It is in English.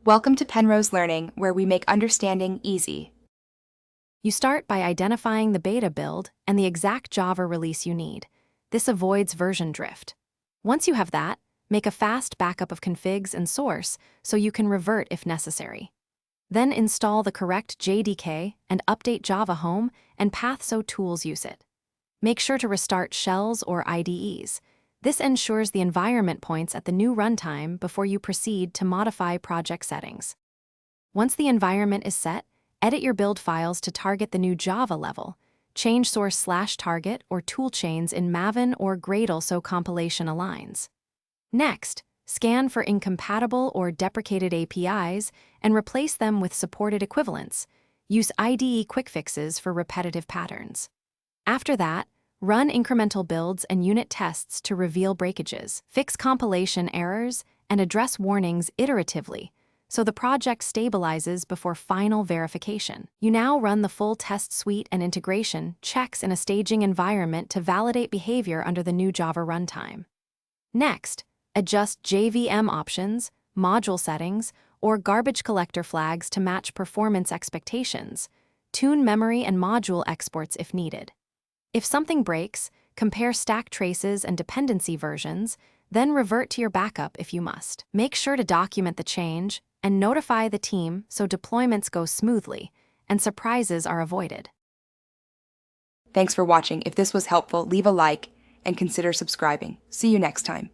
Welcome to Penrose Learning, where we make understanding easy. You start by identifying the beta build and the exact Java release you need. This avoids version drift. Once you have that, make a fast backup of configs and source so you can revert if necessary. Then install the correct JDK and update Java Home and path so tools use it. Make sure to restart shells or IDEs. This ensures the environment points at the new runtime before you proceed to modify project settings. Once the environment is set, edit your build files to target the new Java level. Change source/target or toolchains in Maven or Gradle so compilation aligns. Next, scan for incompatible or deprecated APIs and replace them with supported equivalents. Use IDE quick fixes for repetitive patterns. After that, run incremental builds and unit tests to reveal breakages, fix compilation errors, and address warnings iteratively, so the project stabilizes before final verification. You now run the full test suite and integration checks in a staging environment to validate behavior under the new Java runtime. Next, adjust JVM options, module settings, or garbage collector flags to match performance expectations. Tune memory and module exports if needed. If something breaks, compare stack traces and dependency versions, then revert to your backup if you must. Make sure to document the change and notify the team so deployments go smoothly and surprises are avoided. Thanks for watching. If this was helpful, leave a like and consider subscribing. See you next time.